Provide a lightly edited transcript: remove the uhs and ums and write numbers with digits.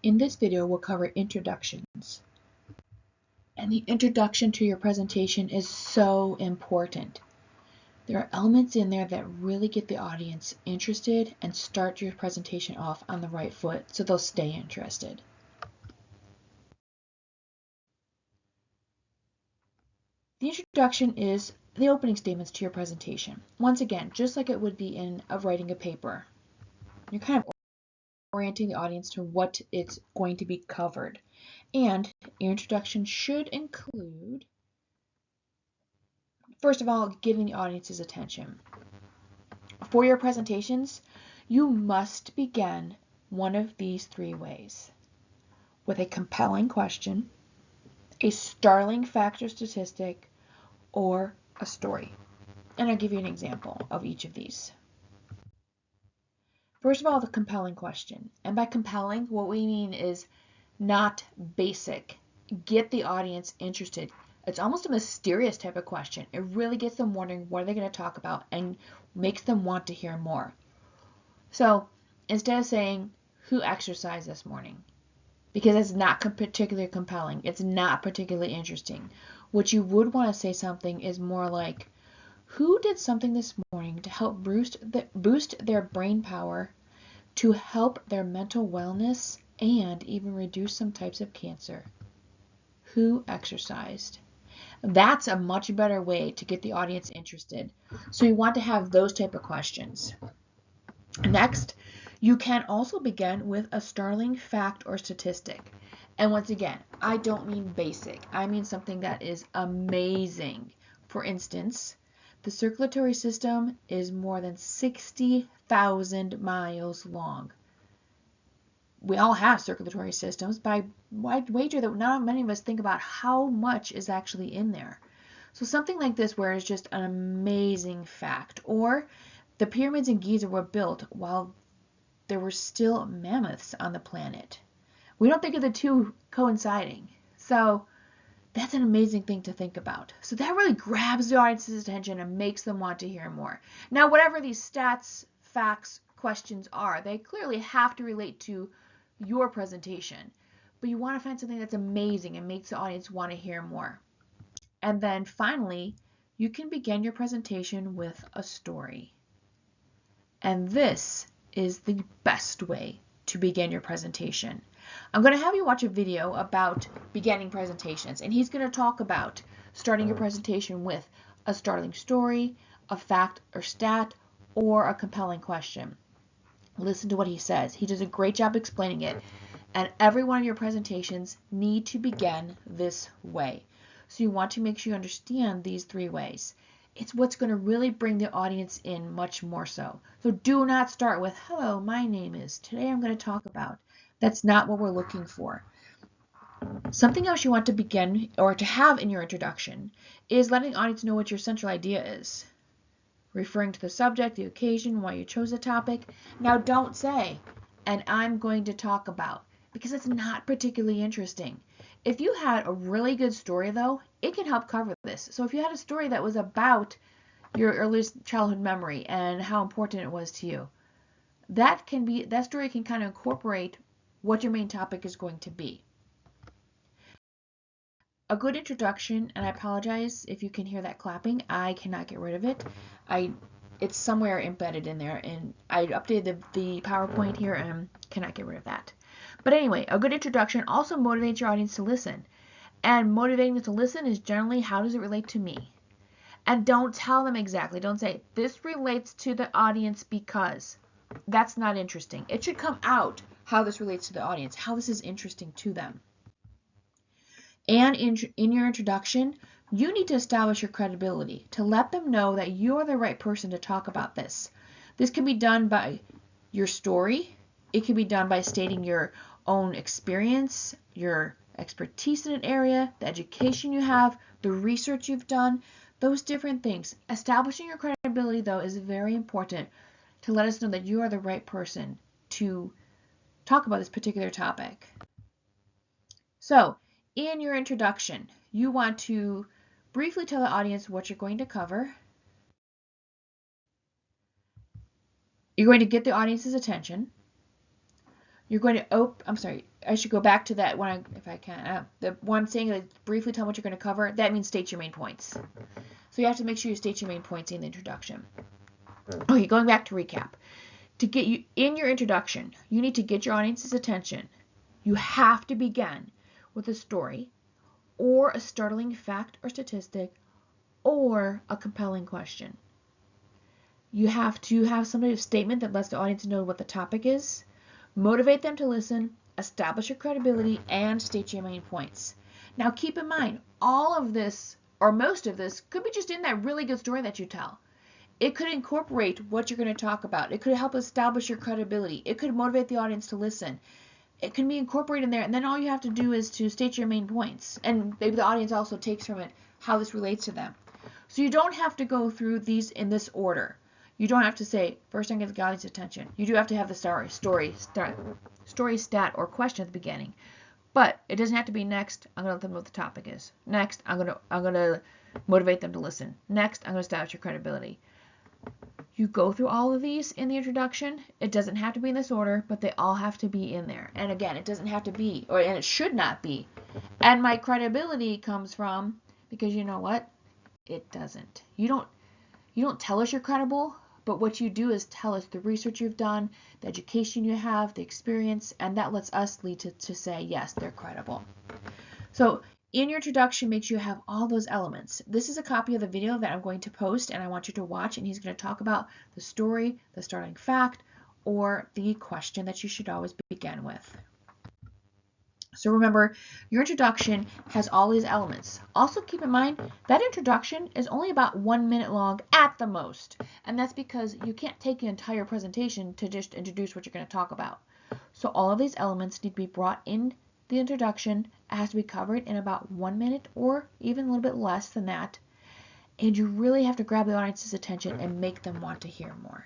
In this video, we'll cover introductions. And the introduction to your presentation is so important. There are elements in there that really get the audience interested and start your presentation off on the right foot so they'll stay interested. The introduction is the opening statements to your presentation. Once again, just like it would be in writing a paper, you're kind of orienting the audience to what it's going to be covered. And your introduction should include, first of all, getting the audience's attention. For your presentations, you must begin one of these three ways: with a compelling question, a startling fact or statistic, or a story. And I'll give you an example of each of these. First of all, the compelling question. And by compelling, what we mean is not basic. Get the audience interested. It's almost a mysterious type of question. It really gets them wondering what are they going to talk about and makes them want to hear more. So instead of saying, who exercised this morning? Because it's not particularly compelling. It's not particularly interesting. What you would want to say something is more like, who did something this morning to help boost their brain power, to help their mental wellness, and even reduce some types of cancer? Who exercised? That's a much better way to get the audience interested. So you want to have those type of questions. Next, you can also begin with a startling fact or statistic. And once again, I don't mean basic. I mean something that is amazing. For instance, the circulatory system is more than 60,000 miles long. We all have circulatory systems, but I wager that not many of us think about how much is actually in there. So something like this where it's just an amazing fact. Or the pyramids in Giza were built while there were still mammoths on the planet. We don't think of the two coinciding. So that's an amazing thing to think about. So that really grabs the audience's attention and makes them want to hear more. Now, whatever these stats, facts, questions are, they clearly have to relate to your presentation. But you want to find something that's amazing and makes the audience want to hear more. And then finally, you can begin your presentation with a story. And this is the best way to begin your presentation. I'm going to have you watch a video about beginning presentations, and he's going to talk about starting your presentation with a startling story, a fact or stat, or a compelling question. Listen to what he says. He does a great job explaining it, and every one of your presentations need to begin this way. So you want to make sure you understand these three ways. It's what's going to really bring the audience in much more so. So do not start with, hello, my name is, today I'm going to talk about. That's not what we're looking for. Something else you want to begin or to have in your introduction is letting the audience know what your central idea is. Referring to the subject, the occasion, why you chose a topic. Now don't say, and I'm going to talk about, because it's not particularly interesting. If you had a really good story though, it can help cover this. So if you had a story that was about your earliest childhood memory and how important it was to you, that story can kind of incorporate what your main topic is going to be. A good introduction, and I apologize if you can hear that clapping, I cannot get rid of it. It's somewhere embedded in there, and I updated the PowerPoint here and cannot get rid of that. But anyway, a good introduction also motivates your audience to listen. And motivating them to listen is generally, how does it relate to me? And don't tell them exactly. Don't say, this relates to the audience because. That's not interesting. It should come out how this relates to the audience, how this is interesting to them. And in your introduction, you need to establish your credibility to let them know that you're the right person to talk about this. This can be done by your story. It can be done by stating your own experience, your expertise in an area, the education you have, the research you've done, those different things. Establishing your credibility, though, is very important to let us know that you are the right person to talk about this particular topic. So, in your introduction, you want to briefly tell the audience what you're going to cover. You're going to get the audience's attention. You're going to I'm sorry, I should go back to that when if I can. The one saying, like, briefly tell what you're going to cover, that means state your main points. So you have to make sure you state your main points in the introduction. Okay, going back to recap. To get you in your introduction, you need to get your audience's attention. You have to begin with a story or a startling fact or statistic or a compelling question. You have to have some sort of statement that lets the audience know what the topic is, motivate them to listen, establish your credibility, and state your main points. Now keep in mind, all of this, or most of this, could be just in that really good story that you tell. It could incorporate what you're going to talk about. It could help establish your credibility. It could motivate the audience to listen. It can be incorporated in there, and then all you have to do is to state your main points. And maybe the audience also takes from it how this relates to them. So you don't have to go through these in this order. You don't have to say, first I'm going to get the audience's attention. You do have to have the story, stat, or question at the beginning. But it doesn't have to be next, I'm going to let them know what the topic is. Next, I'm going to motivate them to listen. Next, I'm going to establish your credibility. You go through all of these in the introduction. It doesn't have to be in this order, but they all have to be in there. And again, it doesn't have to be, and it should not be. And my credibility comes from, because you know what? It doesn't. You don't tell us you're credible, but what you do is tell us the research you've done, the education you have, the experience, and that lets us lead to say, yes, they're credible. So in your introduction, make sure you have all those elements. This is a copy of the video that I'm going to post, and I want you to watch, and he's going to talk about the story, the starting fact, or the question that you should always begin with. So remember, your introduction has all these elements. Also keep in mind, that introduction is only about 1 minute long at the most, and that's because you can't take an entire presentation to just introduce what you're going to talk about. So all of these elements need to be brought in the introduction. It has to be covered in about 1 minute or even a little bit less than that. And you really have to grab the audience's attention and make them want to hear more.